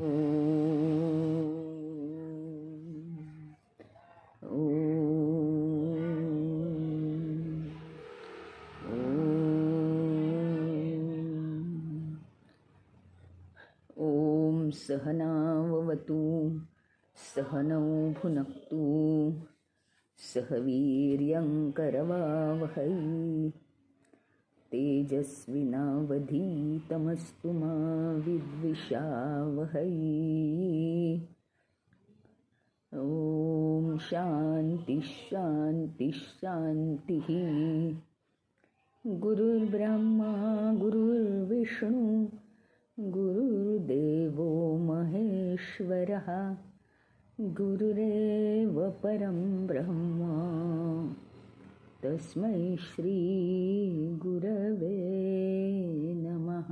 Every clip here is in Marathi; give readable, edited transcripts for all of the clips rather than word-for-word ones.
ॐ सहनाववतु सहनौ भुनक्तु सह वीर्यं करवावहै तेजस्विनावधीतमस्तु मा विद्विषावहै। ॐ शान्ति शान्ति शान्तिः। गुरुर्ब्रह्मा गुरुर्विष्णु गुरुर्देवो महेश्वरः गुरुरेव परं ब्रह्म तस्मै श्री गुरवे नमः।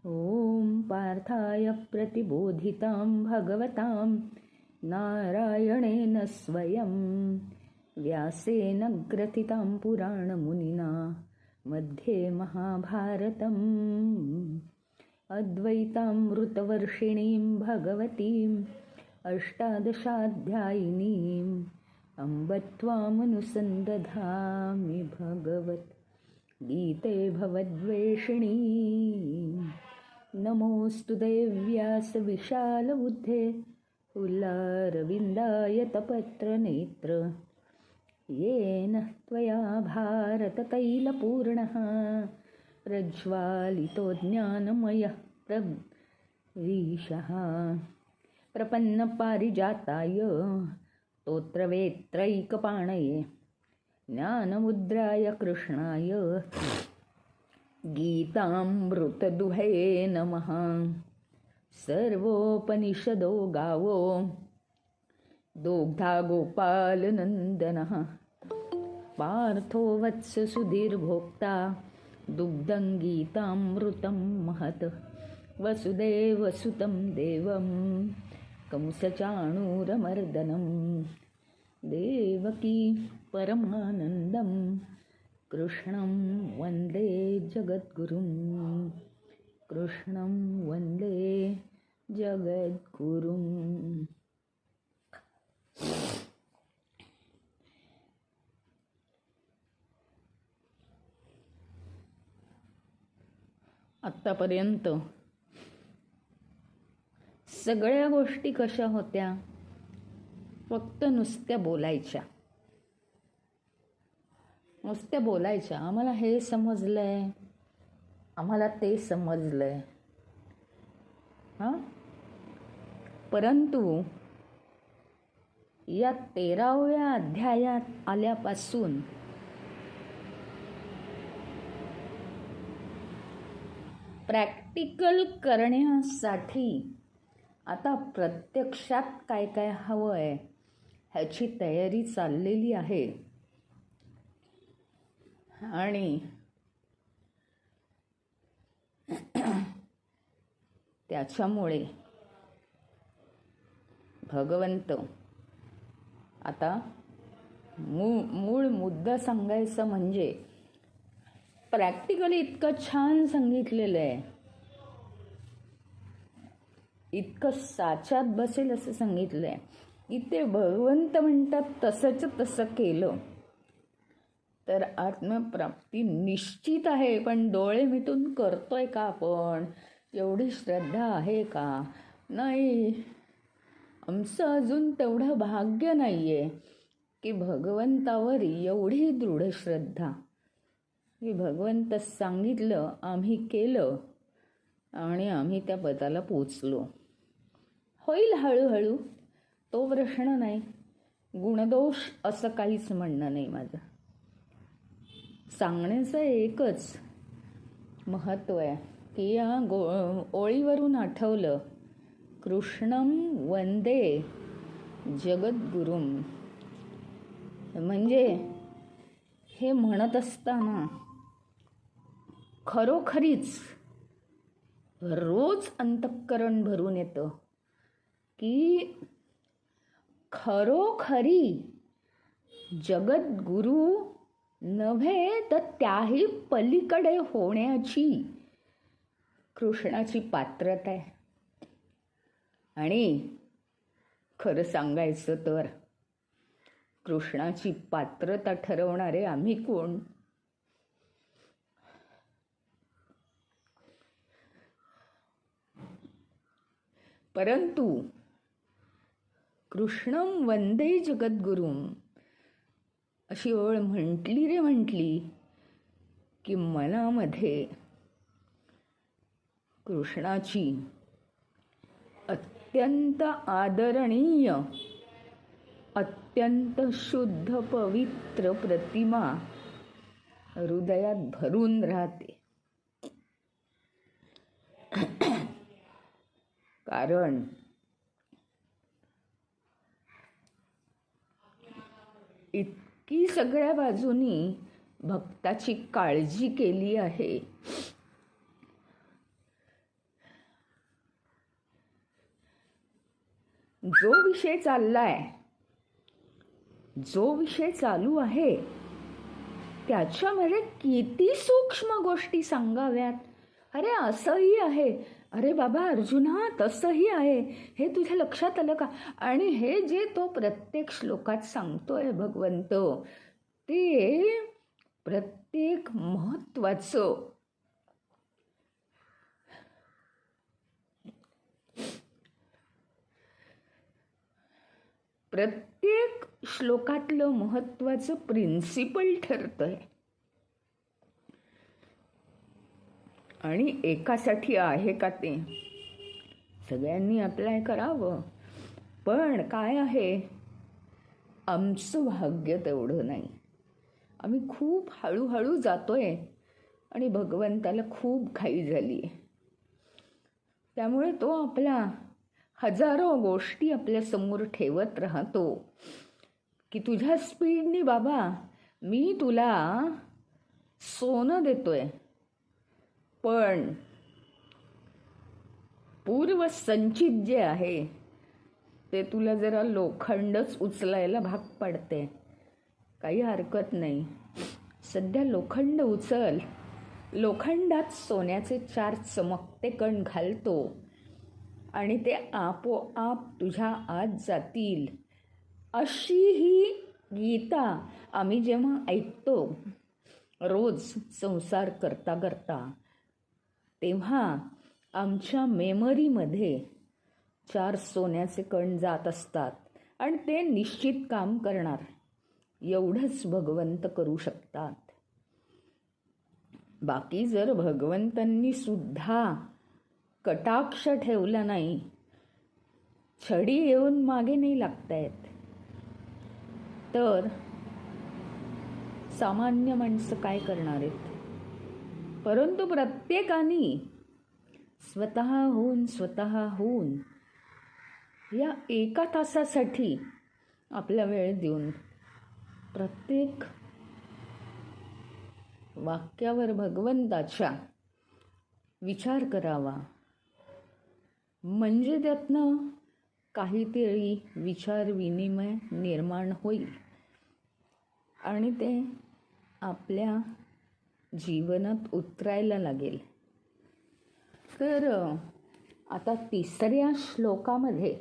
ॐ पार्थाय प्रतिबोधितां भगवतां नारायणेन स्वयं व्यासेन ग्रथितां पुराणमुनिना मध्ये महाभारतम् अद्वैतामृतवर्षिणीं भगवतीम् अष्टादशाध्यायिनीम् अम्ब त्वामनुसन्दधामि भगवद्गीते भवद्वेषिणी। नमोऽस्तु देव्यासविशालबुद्धे फुल्लारविन्दायतपत्रनेत्र येन त्वया भारततैलपूर्णः प्रज्वालितो ज्ञानमयः प्रवीशः। प्रपन्नपारिजाताय स्तोत्रवेत्रैकपाणये ज्ञानमुद्राय कृष्णाय गीतामृतदुहे नमः। सर्वोपनिषदो गावो दोग्धा गोपालनन्दनः पार्थो वत्स सुधीर्भोक्ता दुग्धं गीतामृतं महत्। वसुदेवसुतं देवं कंसचाणूरमर्दनं देवकी परमानन्दं कृष्णं वन्दे जगद्गुरुं। कृष्णं वन्दे जगद्गुरुं। आत्तापर्यंत सगळ्या गोष्टी कशा होत्या? फक्त नुसत्या बोलायच्या, नुसत्या बोलायच्या. आम्हाला हे समजलंय, आम्हाला ते समजलंय. परंतु या 13व्या अध्यायात आल्यापासून प्रॅक्टिकल करण्यासाठी आता प्रत्यक्षात काय काय हवं आहे ह्याची तयारी चाललेली आहे. आणि त्याच्यामुळे भगवंत आता मूळ मुद्दा सांगायचा म्हणजे प्रॅक्टिकली इतकं छान सांगितलेलं आहे, इतकं साच्यात बसेल असं सांगितलं आहे. इथे भगवंत म्हणतात तसंच तसं केलं तर आत्मप्राप्ती निश्चित आहे. पण डोळे मिटून करतोय का आपण? एवढी श्रद्धा आहे का? नाही. आमचं अजून तेवढं भाग्य नाही आहे की भगवंतावर एवढी दृढ श्रद्धा की भगवंत सांगितलं आम्ही केलं आणि आम्ही त्या पदाला पोचलो. होईल हळूहळू, तो प्रश्न नाही. गुणदोष असं काहीच म्हणणं नाही माझं. सांगण्याचं एकच महत्त्व आहे की या ओळीवरून आठवलं कृष्णं वंदे जगद्गुरुं. म्हणजे हे म्हणत असताना खरोखरीच रोज अंतःकरण भरून येतं की खरोखरी जगद्गुरु नव्हे तर त्याही पलीकडे होण्याची कृष्णाची पात्रता आहे. आणि खरं सांगायचं तर कृष्णाची पात्रता ठरवणारे आम्ही कोण? परंतु कृष्णं वंदे जगद्गुरुम अशी ओळ म्हटली की मनामध्ये कृष्णाची अत्यंत आदरणीय, अत्यंत शुद्ध पवित्र प्रतिमा हृदयात भरून राहते. कारण इतकी सगळ्या बाजूनी भक्ताची काळजी केली आहे. जो विषय चाललाय, जो विषय चालू आहे त्याच्यामध्ये किती सूक्ष्म गोष्टी सांगाव्यात. अरे असंही आहे, अरे बाबा अर्जुना तसंही आहे, हे तुझ्या लक्षात आलं का? आणि हे जे तो प्रत्येक श्लोकात सांगतोय भगवंत, ते प्रत्येक महत्वाचं प्रत्येक श्लोकातलं महत्वाचं प्रिन्सिपल ठरतंय. आणि एकासाठी आहे का ते? सगळ्यांनी अप्लाय करावं. पण काय आहे, आमचं भाग्य तेवढं नाही. आम्ही खूप हळूहळू जातोय आणि भगवंताला खूप घाई झाली आहे. त्यामुळे तो आपला हजारो गोष्टी आपल्यासमोर ठेवत राहतो की तुझ्या स्पीडनी बाबा मी तुला सोनं देतोय, पण पूर्व संचित जे आहे ते तुला जरा लोखंडच उचलायला भाग पडते. काही हरकत नाही, सध्या लोखंड उचल, लोखंडात सोन्याचे 4 चमकते कण घालतो आणि ते आपोआप तुझ्या आत जातील. अशी ही गीता आम्ही जेव्हा ऐकतो रोज संसार करता करता, तेव्हा आमच्या मेमरीमध्ये 4 सोन्याचे कण जात असतात आणि ते निश्चित काम करणार. एवढंच भगवंत करू शकतात. बाकी जर भगवंतांनी सुद्धा कटाक्ष ठेवला नाही, छडी येऊन मागे नाही लागतायत, तर सामान्य माणसं काय करणार आहेत? परंतु प्रत्येकाने स्वतःहून या 1 तासासाठी आपला वेळ देऊन प्रत्येक वाक्यावर भगवंताच्या विचार करावा. म्हणजे त्यातनं काहीतरी विचार विनिमय निर्माण होईल आणि ते आपल्या जीवनात उतरायला लागेल. तर आता 3ऱ्या श्लोकामध्ये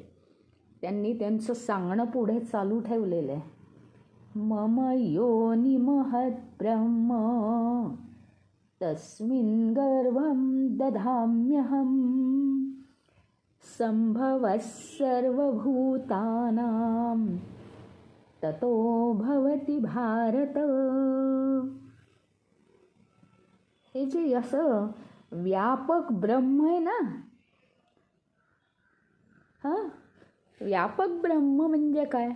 त्यांनी त्यांचं सांगणं पुढे चालू ठेवलेलं आहे. मम योनि महत् ब्रह्म तस्मिन् गर्भं दधाम्यहं संभवः सर्वभूतानां ततो भवति भारत. हे जे असं व्यापक ब्रह्म आहे ना, व्यापक ब्रह्म म्हणजे काय?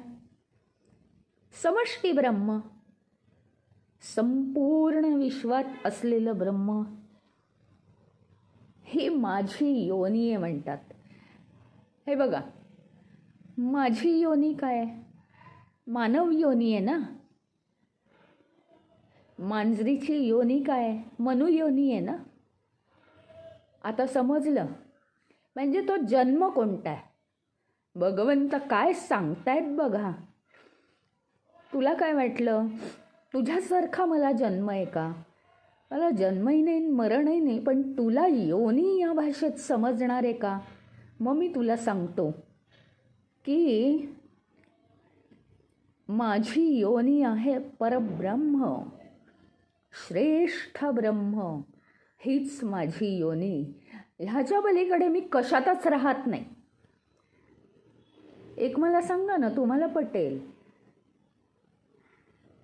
समष्टी ब्रह्म, संपूर्ण विश्वात असलेलं ब्रह्म. ही माझी योनी आहे म्हणतात. हे बघा, माझी योनी काय? मानव योनी आहे ना. मांजरीची योनी काय? मनु योनी आहे ना. आता समजलं. म्हणजे तो जन्म कोणता आहे? भगवंत काय सांगतायत बघा. तुला काय वाटलं? तुझ्यासारखा मला जन्म आहे का? मला जन्मही नाही मरणही नाही, पण तुला योनी या भाषेत समजणार आहे का? मग मी तुला सांगतो की माझी योनी आहे परब्रह्म, श्रेष्ठ ब्रह्म, हीच माझी योनी. ह्याच्या पलीकडे मी कशातच राहत नाही. एक मला सांगा ना, तुम्हाला पटेल.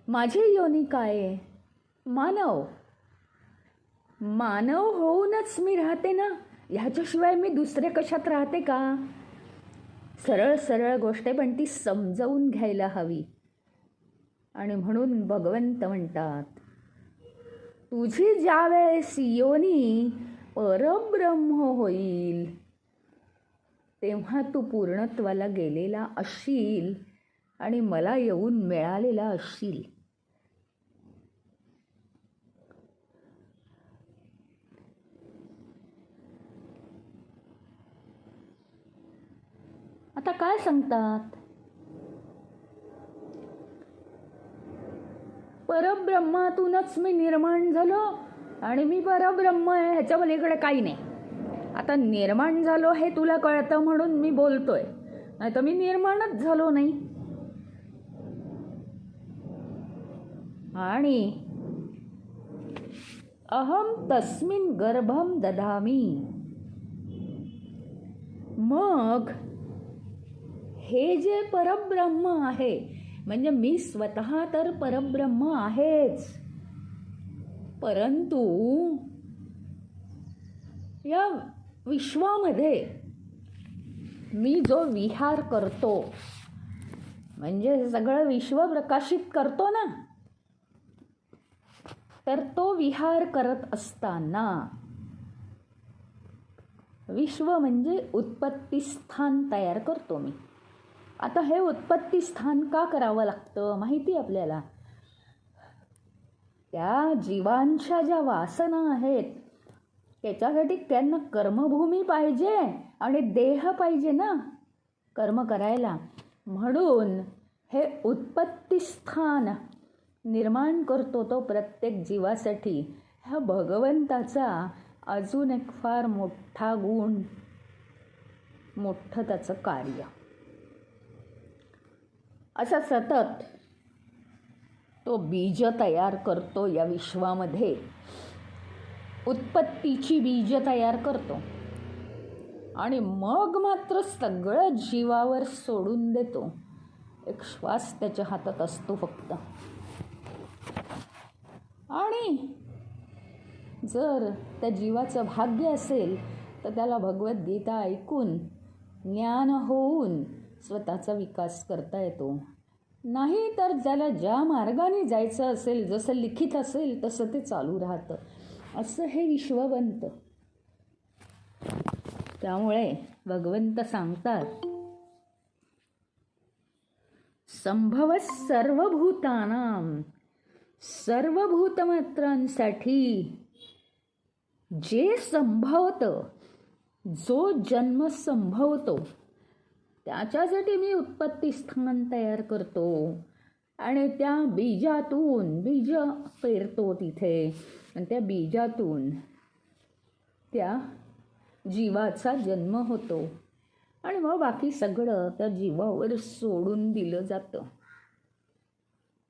माझी योनी काय आहे? मानव. मानव होऊनच मी राहते ना, ह्याच्याशिवाय मी दुसरे कशात राहते का? सरळ सरळ गोष्ट आहे, पण ती समजावून घ्यायला हवी. आणि म्हणून भगवंत म्हणतात, तुझी ज्या वेळेस योनी परब्रह्म होईल तेव्हा तू पूर्णत्वाला गेलेला असशील आणि मला येऊन मिळालेला असशील. आता काय सांगतात? परब्रह्मातूनच मी निर्माण झालो आणि मी परब्रह्म आहे, ह्याच्या पलीकडे काही नाही. आता निर्माण झालो हे तुला कळतं म्हणून मी बोलतोय, नाही तर मी निर्माणच झालो नाही. आणि अहम तस्मिन गर्भम दधामी. मग हे जे परब्रह्म आहे, म्हणजे मी स्वतः तर परब्रह्म आहेच, परंतु या विश्वामध्ये मी जो विहार करतो, म्हणजे सगळं विश्व प्रकाशित करतो ना, तर तो विहार करत असताना विश्व म्हणजे उत्पत्ती स्थान तयार करतो मी. आता हे उत्पत्ती स्थान का करावं लागतं माहिती आपल्याला? त्या जीवांच्या ज्या वासना आहेत त्याच्यासाठी त्यांना कर्मभूमी पाहिजे आणि देह पाहिजे ना कर्म करायला. म्हणून हे उत्पत्ती स्थान निर्माण करतो तो प्रत्येक जीवासाठी. हा भगवंताचा अजून एक फार मोठा गुण, मोठं त्याचं कार्य. असा सतत तो बीज तयार करतो या विश्वामध्ये, उत्पत्तीची बीज तयार करतो आणि मग मात्र सगळं जीवावर सोडून देतो. एक श्वास त्याच्या हातात असतो फक्त. आणि जर त्या जीवाचं भाग्य असेल तर त्याला भगवद्गीता ऐकून ज्ञान होऊन स्वतःचा विकास करता येतो. नाही तर ज्याला ज्या मार्गाने जायचं असेल, जसं लिखित असेल तसं ते चालू राहतं. असं हे विश्व बनतं. त्यामुळे भगवंत सांगतात, संभव सर्वभूतानां, सर्वभूतमात्रांसाठी जे संभवतं, जो जन्म संभवतो त्याच्यासाठी मी उत्पत्ती स्थान तयार करतो आणि त्या बीजातून बीज पेरतो तिथे, आणि त्या बीजातून त्या जीवाचा जन्म होतो आणि मग बाकी सगळं त्या जीवावर सोडून दिलं जातं.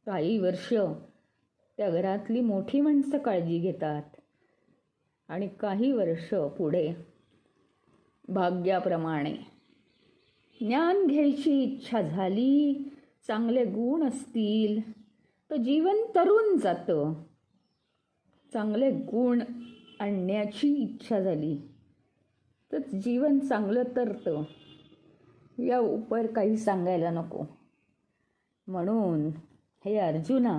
काही वर्ष त्या घरातली मोठी माणसं काळजी घेतात आणि काही वर्ष पुढे भाग्याप्रमाणे ज्ञान घ्यायची इच्छा झाली, चांगले गुण असतील तर जीवन तरून जातं. चांगले गुण आणण्याची इच्छा झाली तर जीवन चांगलं तरतं. या उपर काही सांगायला नको. म्हणून हे अर्जुना,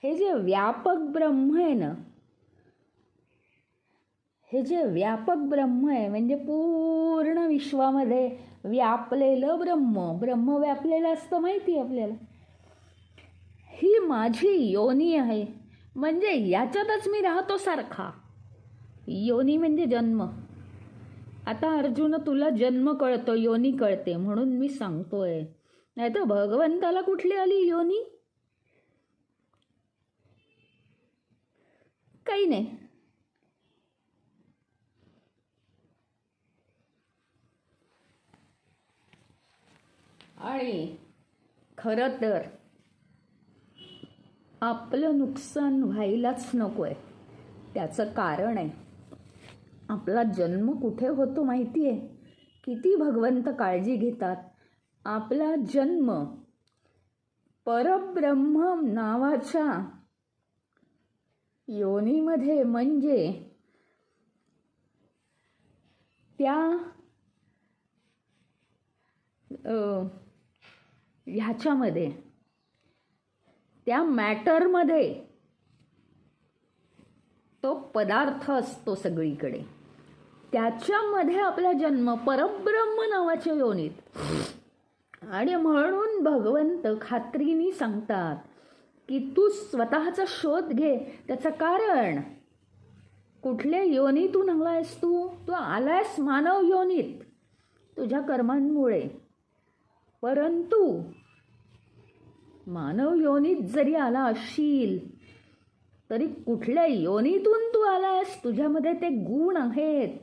हे जे व्यापक ब्रह्म आहे ना, हे जे व्यापक ब्रह्म आहे म्हणजे पूर्ण विश्वामध्ये व्यापलेलं ब्रह्म, ब्रह्म व्यापलेलं असतं माहिती आपल्याला. ही माझी योनी आहे, म्हणजे याच्यातच मी राहतो सारखा. योनी म्हणजे जन्म. आता अर्जुन तुला जन्म कळतो, योनी कळते म्हणून मी सांगतोय, नाही तर भगवंताला कुठली आली योनी? काही नाही. आणि खरं तर आपलं नुकसान व्हायलाच नको आहे. त्याचं कारण आहे, आपला जन्म कुठे होतो माहिती आहे? किती भगवंत काळजी घेतात. आपला जन्म परब्रह्म नावाच्या योनीमध्ये, म्हणजे त्या ह्याच्यामध्ये, त्या मॅटरमध्ये तो पदार्थ असतो सगळीकडे. त्याच्यामध्ये आपला जन्म परब्रह्म नावाच्या योनीत. आणि म्हणून भगवंत खात्रीने सांगतात की तू स्वतःचा शोध घे. त्याचं कारण, कुठल्या योनीतून आलायस तू? तू आलायस मानव योनीत तुझ्या कर्मांमुळे. परंतु मानव योनीत जरी आला असशील तरी कुठल्या योनीतून तू आलायस, तुझ्यामध्ये ते गुण आहेत.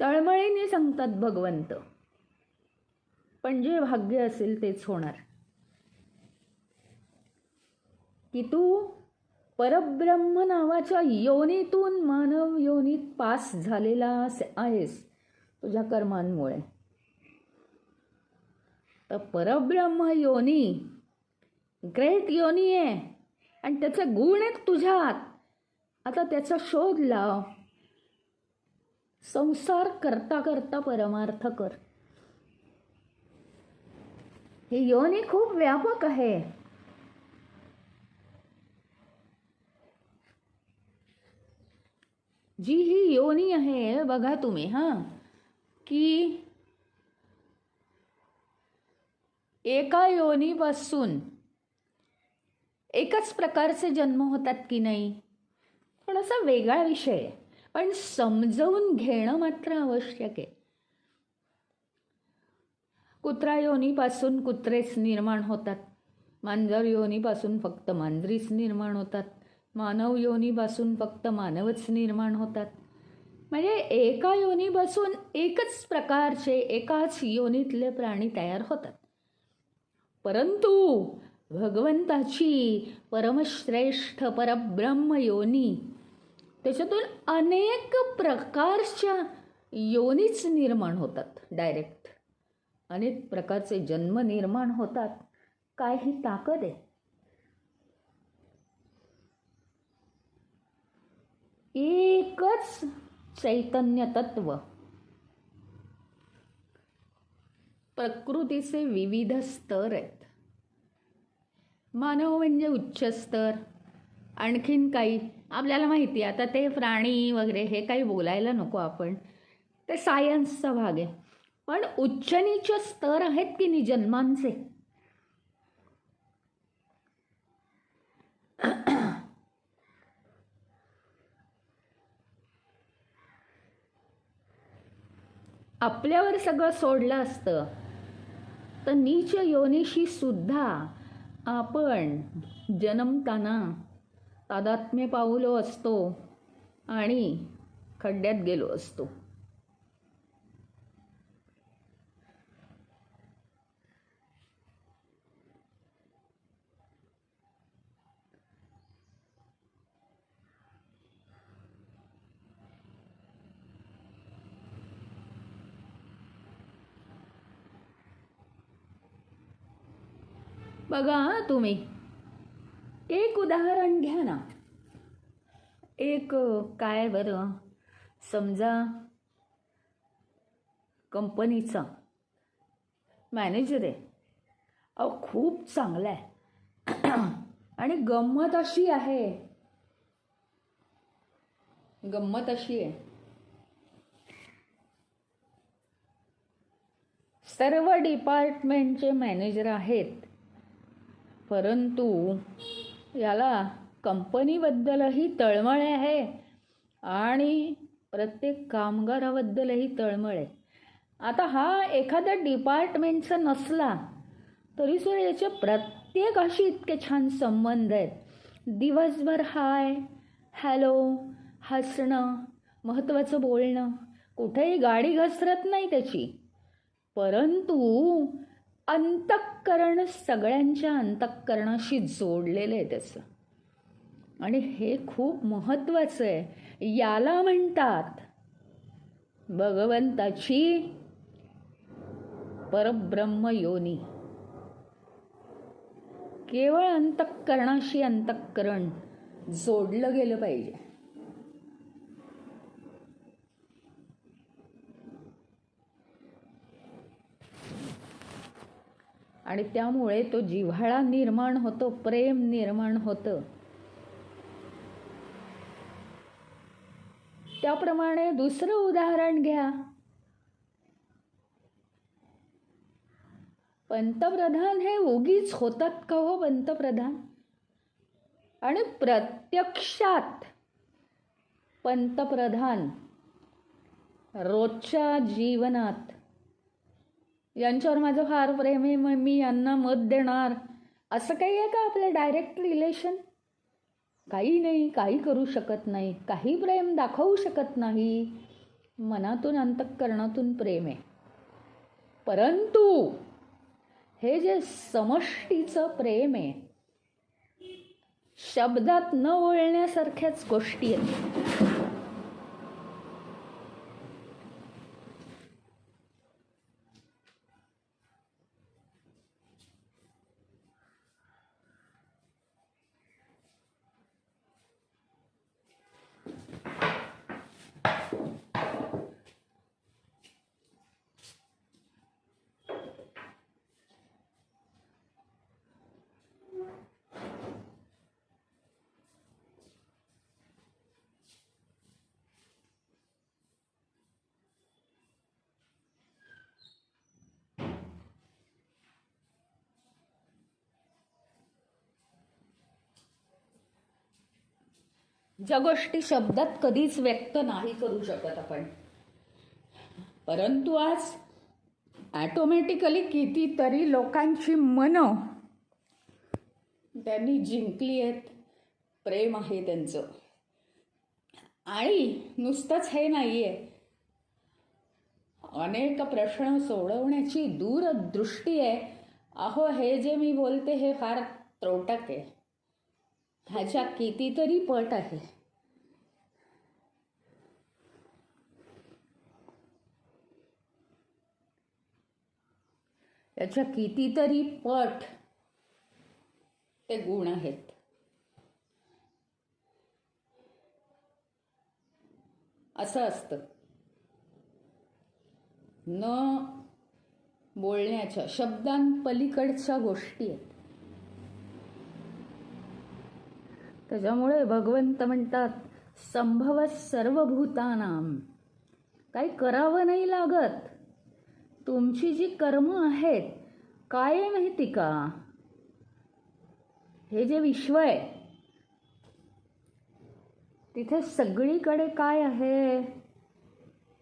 तळमळीने सांगतात भगवंत. पण जे भाग्य असेल तेच होणार, की तू परब्रह्म नावाच्या योनीतून मानव योनीत पास झालेला आहेस तुझ्या कर्मांमुळे. तर परब्रह्म योनी ग्रेट योनी आहे आणि त्याचे गुण आहेत तुझ्यात. आता त्याचा शोध लाव. संसार करता करता परमार्थ कर. ही योनी खूप व्यापक आहे. जी ही योनी आहे, बघा तुम्ही की एका योनीपासून एकच प्रकारचे जन्म होतात की नाही, थोडासा वेगळा विषय आहे, पण समजवून घेणं मात्र आवश्यक आहे. कुत्रा योनीपासून कुत्रेच निर्माण होतात, मांजर योनीपासून फक्त मांजरीच निर्माण होतात, मानव योनीपासून फक्त मानवच निर्माण होतात. म्हणजे एका योनीपासून एकच प्रकारचे, एकाच योनीतले प्राणी तयार होतात. परंतु भगवंताची परमश्रेष्ठ परब्रह्म योनी, त्याच्यातून अनेक प्रकारच्या योनीच निर्माण होतात. डायरेक्ट अनेक प्रकारचे जन्म निर्माण होतात. काय ही ताकद आहे! एकच चैतन्य तत्व. प्रकृतीचे विविध स्तर आहेत. मानव म्हणजे उच्च स्तर. आणखीन काही आपल्याला माहिती आहे, आता ते प्राणी वगैरे हे काही बोलायला नको आपण, ते सायन्सचा भाग आहे. पण उच्च नीच स्तर आहेत की नाही जन्मांचे. आपल्यावर सगळं सोडलं असतं तर नीच योनीशी सुद्धा आपण जन्मताना तादात्म्य पावलो असतो आणि खड्ड्यात गेलो असतो. बघा तुम्ही, एक उदाहरण घ्या ना. एक काय बरं, समजा कंपनीचा मॅनेजर आहे. खूप चांगला आहे आणि गंमत अशी आहे, सर्व डिपार्टमेंटचे मॅनेजर आहेत, परंतु याला कंपनीबद्दलही तळमळ आहे आणि प्रत्येक कामगाराबद्दलही तळमळ आहे. आता हा एखाद्या डिपार्टमेंटचा नसला तरी सुद्धा याचे प्रत्येकाशी इतके छान संबंध आहेत. दिवसभर हाय, हॅलो, हसणं, महत्त्वाचं बोलणं, कुठेही गाडी घसरत नाही त्याची. परंतु अंतःकरण सगळ्यांच्या अंतःकरणाशी जोडलेलं आहे त्याचं. आणि हे खूप महत्त्वाचं आहे. याला म्हणतात भगवंताची परब्रह्म योनी. केवळ अंतःकरणाशी अंतःकरण जोडलं गेलं पाहिजे. आणि त्यामुळे तो जिव्हाळा निर्माण होतो, प्रेम निर्माण होतं. त्याप्रमाणे दुसरं उदाहरण घ्या. पंतप्रधान हे उगीच होतात का हो पंतप्रधान? आणि प्रत्यक्षात पंतप्रधान रोजच्या जीवनात यांच्यावर माझं फार प्रेम आहे, मग मी यांना मत देणार, असं काही आहे का आपलं डायरेक्ट रिलेशन? काही नाही, काही करू शकत नाही, काही प्रेम दाखवू शकत नाही. मनातून अंतःकरणातून प्रेम आहे. परंतु हे जे समष्टीचं प्रेम आहे, शब्दात न बोलण्यासारख्याच गोष्टी आहेत. ज्या गोष्टी शब्दात कधीच व्यक्त नाही करू शकत आपण, परंतु आज ॲटोमॅटिकली कितीतरी लोकांची मनं त्यांनी जिंकली आहेत. प्रेम आहे त्यांचं. आणि नुसतंच हे नाही आहे, अनेक प्रश्न सोडवण्याची दूरदृष्टी आहे. अहो, हे जे मी बोलते हे फार त्रोटक आहे, ह्याच्या कितीतरी पट आहे. याच्या कितीतरी पट ते गुण आहेत. असं असतं, न बोलण्याच्या शब्दांपलीकडच्या गोष्टी आहेत. त्याच्यामुळे भगवंत म्हणतात संभव सर्वभूतानाम. काही करावं नाही लागत. तुमची जी कर्म आहेत, काय आहे माहिती का, हे जे विश्व आहे तिथे सगळीकडे काय आहे,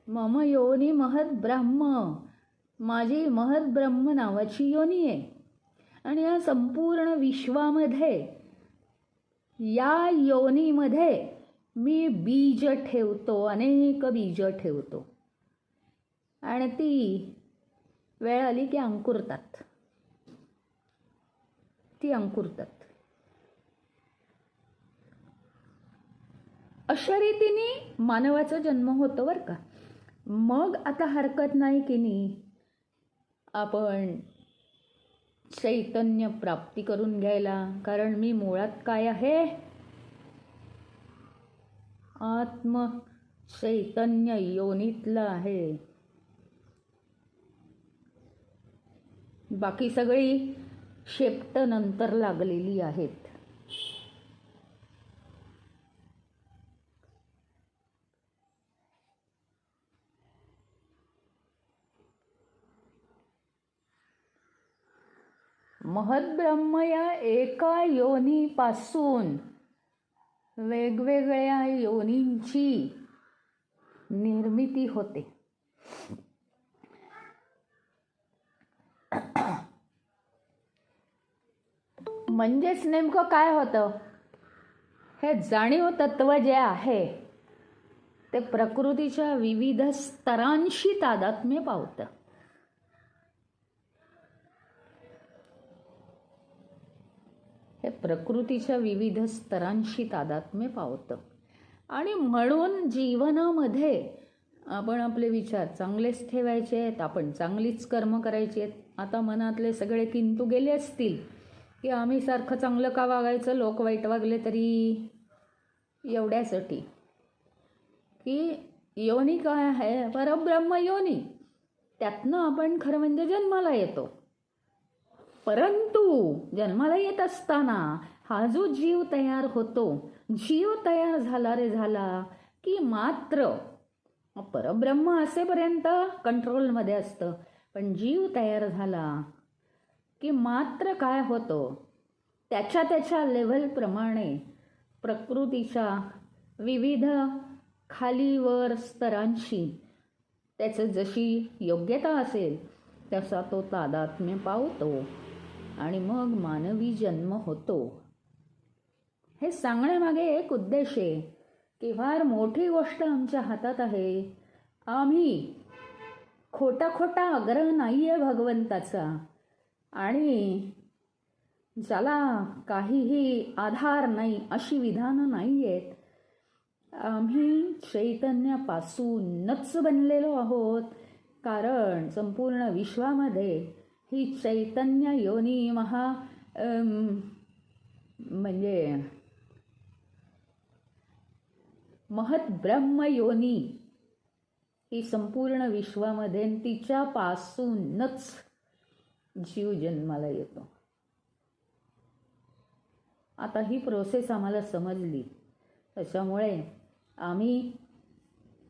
मम योनी महद ब्रह्म, माझी महद ब्रह्म नावाची योनी आहे. आणि या संपूर्ण विश्वामध्ये, या योनीमध्ये मी बीज ठेवतो, अनेक बीज ठेवतो. आणि ती वेळ आली की अंकुरतात, ती अंकुरतात. अशा रीतीने मानवाचा जन्म होतो बरं का. मग आता हरकत नाही की नाही आपण चैतन्य प्राप्ती करून घ्यायला. कारण मी मुळात काय आहे, आत्म चैतन्य योनीतला आहे. बाकी सगळी शेपट नंतर लागलेली आहेत. महद्ब्रह्म या एका योनीपासून वेगवेगळ्या योनींची निर्मिती होते. म्हणजेच नेमकं काय होतं, हे जाणीव तत्व जे आहे ते प्रकृतीच्या विविध स्तरांशी तादात्म्य पावतं. हे प्रकृतीच्या विविध स्तरांशी तादात्म्य पावतं आणि म्हणून जीवनामध्ये आपण आपले विचार चांगलेच ठेवायचे आहेत, आपण चांगलीच कर्म करायची आहेत. आता मनातले सगळे किंतु गेले असतील की आम्ही सारखं चांगलं का वागायचं, लोक वाईट वागले तरी, एवढ्यासाठी की योनी काय आहे, परब्रह्म योनी, त्यातनं आपण खरं म्हणजे जन्माला येतो. परंतु जन्माला येत असताना हा जो जीव तयार होतो, जीव तयार झाला रे झाला की मात्र परब्रह्म असेपर्यंत कंट्रोलमध्ये असतं, पण जीव तयार झाला की मात्र काय होतं, त्याच्या त्याच्या लेव्हलप्रमाणे प्रकृतीच्या विविध खालीवर स्तरांशी त्याचं जशी योग्यता असेल तसा तो तादात्म्य पावतो आणि मग मानवी जन्म होतो. हे सांगण्यामागे एक उद्देश आहे की फार मोठी गोष्ट आमच्या हातात आहे. आम्ही खोटा खोटा आग्रह नाही आहे भगवंताचा आणि ज्याला काहीही आधार नाही अशी विधानं नाही आहेत. आम्ही चैतन्यापासूनच बनलेलो आहोत, कारण संपूर्ण विश्वामध्ये ही चैतन्य योनी म्हणजे महत ब्रह्म योनी ही संपूर्ण विश्वामध्ये, तिच्यापासूनच जीव जन्माला येतो. आता ही प्रोसेस आम्हाला समजली, त्याच्यामुळे आम्ही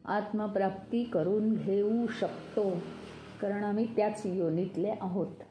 आत्मप्राप्ती करून घेऊ शकतो, कारण आम्ही त्याच योनीतले आहोत.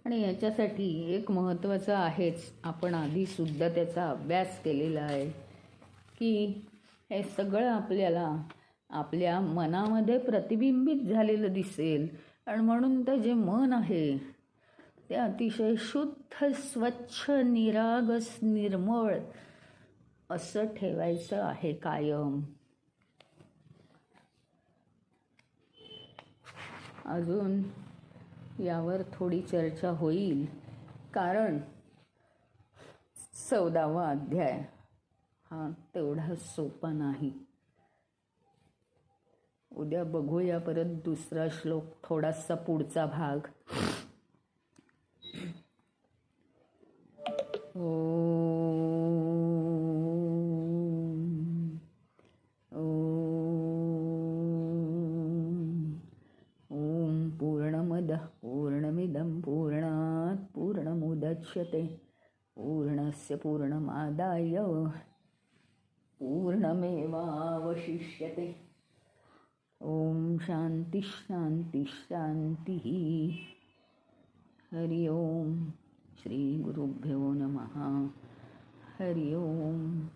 आणि याच्यासाठी एक महत्त्वाचं आहेच, आपण आधीसुद्धा त्याचा अभ्यास केलेला आहे की हे सगळं आपल्याला आपल्या मनामध्ये प्रतिबिंबित झालेलं दिसेल. आणि म्हणून ते जे मन आहे ते अतिशय शुद्ध, स्वच्छ, निरागस, निर्मळ असं ठेवायचं आहे कायम. अजून यावर थोडी चर्चा होईल, कारण 14वा अध्याय हा तेवढा सोपा नाही. उद्या बघूया परत दुसरा श्लोक, थोडासा पुढचा भाग. पूर्णमिदं पूर्णात् पूर्णमुदच्यते पूर्णस्य पूर्णमादाय पूर्णमेवावशिष्यते. ओम शांति शांति शांति. हरि ओम. श्री गुरुभ्यो नमः. हरि ओम.